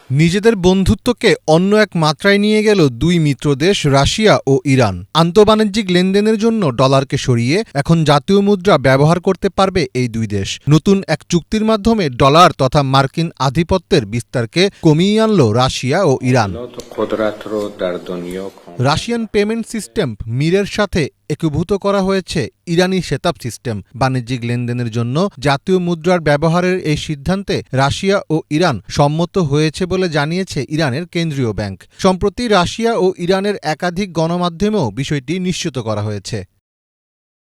নিজেদের বন্ধুত্বকে অন্য এক মাত্রায় নিয়ে গেল দুই মিত্রদেশ রাশিয়া ও ইরান। আন্তঃবাণিজ্যিক লেনদেনের জন্য ডলারকে সরিয়ে এখন জাতীয় মুদ্রা ব্যবহার করতে পারবে এই দুই দেশ। নতুন এক চুক্তির মাধ্যমে ডলার তথা মার্কিন আধিপত্যের বিস্তারকে কমিয়ে আনল রাশিয়া ও ইরান। রাশিয়ান পেমেন্ট সিস্টেম মিরের সাথে একীভূত করা হয়েছে ইরানি সেতাব সিস্টেম। বাণিজ্যিক লেনদেনের জন্য জাতীয় মুদ্রার ব্যবহারের এই সিদ্ধান্তে রাশিয়া ও ইরান সম্মত হয়েছে বলে জানিয়েছে ইরানের কেন্দ্রীয় ব্যাংক। সম্প্রতি রাশিয়া ও ইরানের একাধিক গণমাধ্যমেও বিষয়টি নিশ্চিত করা হয়েছে।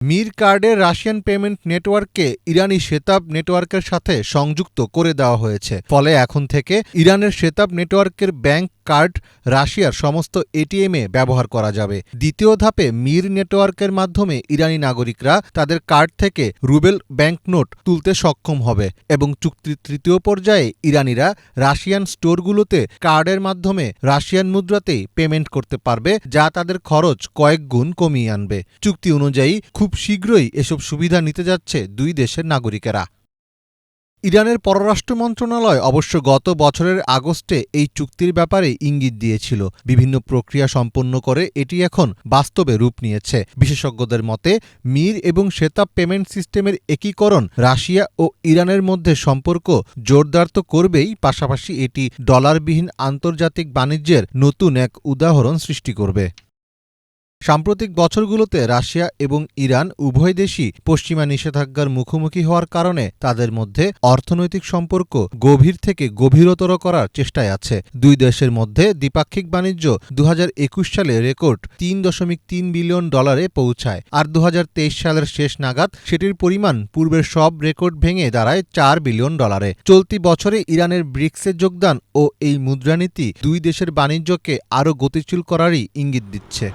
মির কার্ডের রাশিয়ান পেমেন্ট নেটওয়ার্ককে ইরানি সেতাব নেটওয়ার্কের সাথে সংযুক্ত করে দেওয়া হয়েছে। ফলে এখন থেকে ইরানের সেতাব নেটওয়ার্কের ব্যাংক কার্ড রাশিয়ার সমস্ত এটিএমে ব্যবহার করা যাবে। দ্বিতীয় ধাপে মির নেটওয়ার্কের মাধ্যমে ইরানি নাগরিকরা তাদের কার্ড থেকে রুবেল ব্যাংকনোট তুলতে সক্ষম হবে এবং চুক্তির তৃতীয় পর্যায়ে ইরানিরা রাশিয়ান স্টোরগুলোতে কার্ডের মাধ্যমে রাশিয়ান মুদ্রাতেই পেমেন্ট করতে পারবে, যা তাদের খরচ কয়েক গুণ কমিয়ে আনবে। চুক্তি অনুযায়ী খুব শীঘ্রই এসব সুবিধা নিতে যাচ্ছে দুই দেশের নাগরিকেরা। ইরানের পররাষ্ট্র মন্ত্রণালয় অবশ্য গত বছরের আগস্টে এই চুক্তির ব্যাপারে ইঙ্গিত দিয়েছিল। বিভিন্ন প্রক্রিয়া সম্পন্ন করে এটি এখন বাস্তবে রূপ নিয়েছে। বিশেষজ্ঞদের মতে মির এবং সেতাব পেমেন্ট সিস্টেমের একীকরণ রাশিয়া ও ইরানের মধ্যে সম্পর্ক জোরদার তো করবেই, পাশাপাশি এটি ডলারবিহীন আন্তর্জাতিক বাণিজ্যের নতুন এক উদাহরণ সৃষ্টি করবে। সাম্প্রতিক বছরগুলোতে রাশিয়া এবং ইরান উভয় দেশই পশ্চিমা নিষেধাজ্ঞার মুখোমুখি হওয়ার কারণে তাদের মধ্যে অর্থনৈতিক সম্পর্ক গভীর থেকে গভীরতর করার চেষ্টায় আছে। দুই দেশের মধ্যে দ্বিপাক্ষিক বাণিজ্য 2021 সালে রেকর্ড $3.3 বিলিয়ন পৌঁছায়, আর 2023 সালের শেষ নাগাদ সেটির পরিমাণ পূর্বের সব রেকর্ড ভেঙে দাঁড়ায় $4 বিলিয়ন। চলতি বছরে ইরানের ব্রিক্সে যোগদান ও এই মুদ্রানীতি দুই দেশের বাণিজ্যকে আরও গতিশীল করারই ইঙ্গিত দিচ্ছে।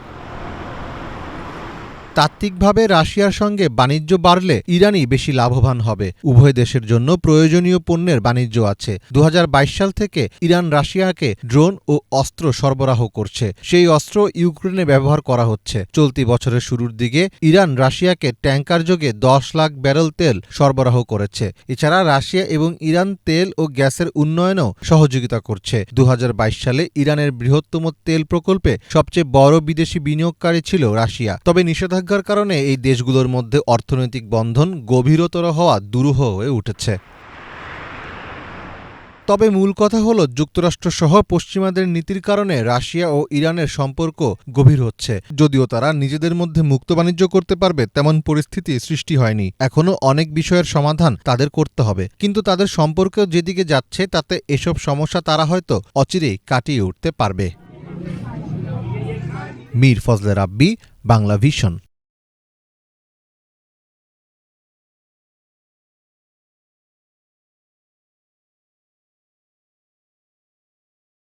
তাত্ত্বিকভাবে রাশিয়ার সঙ্গে বাণিজ্য বাড়লে ইরানই বেশি লাভবান হবে। উভয় দেশের জন্য প্রয়োজনীয় পণ্যের বাণিজ্য আছে। 2022 সাল থেকে ইরান রাশিয়াকে ড্রোন ও অস্ত্র সরবরাহ করছে। সেই অস্ত্র ইউক্রেনে ব্যবহার করা হচ্ছে। চলতি বছরের শুরুর দিকে ইরান রাশিয়াকে ট্যাঙ্কার যোগে 10 লাখ ব্যারেল তেল সরবরাহ করেছে। এছাড়া রাশিয়া এবং ইরান তেল ও গ্যাসের উন্নয়নেও সহযোগিতা করছে। 2022 সালে ইরানের বৃহত্তম তেল প্রকল্পে সবচেয়ে বড় বিদেশি বিনিয়োগকারী ছিল রাশিয়া। তবে নিষেধাজ্ঞার কারণে এই দেশগুলোর মধ্যে অর্থনৈতিক বন্ধন গভীরতর হওয়া দুরূহ হয়ে উঠেছে। তবে মূল কথা হল, যুক্তরাষ্ট্রসহ পশ্চিমাদের নীতির কারণে রাশিয়া ও ইরানের সম্পর্ক গভীর হচ্ছে। যদিও তারা নিজেদের মধ্যে মুক্ত বাণিজ্য করতে পারবে তেমন পরিস্থিতি সৃষ্টি হয়নি। এখনও অনেক বিষয়ের সমাধান তাদের করতে হবে, কিন্তু তাদের সম্পর্ক যেদিকে যাচ্ছে তাতে এসব সমস্যা তারা হয়তো অচিরেই কাটিয়ে উঠতে পারবে। মীর ফজলে রাব্বি, বাংলা ভিশন।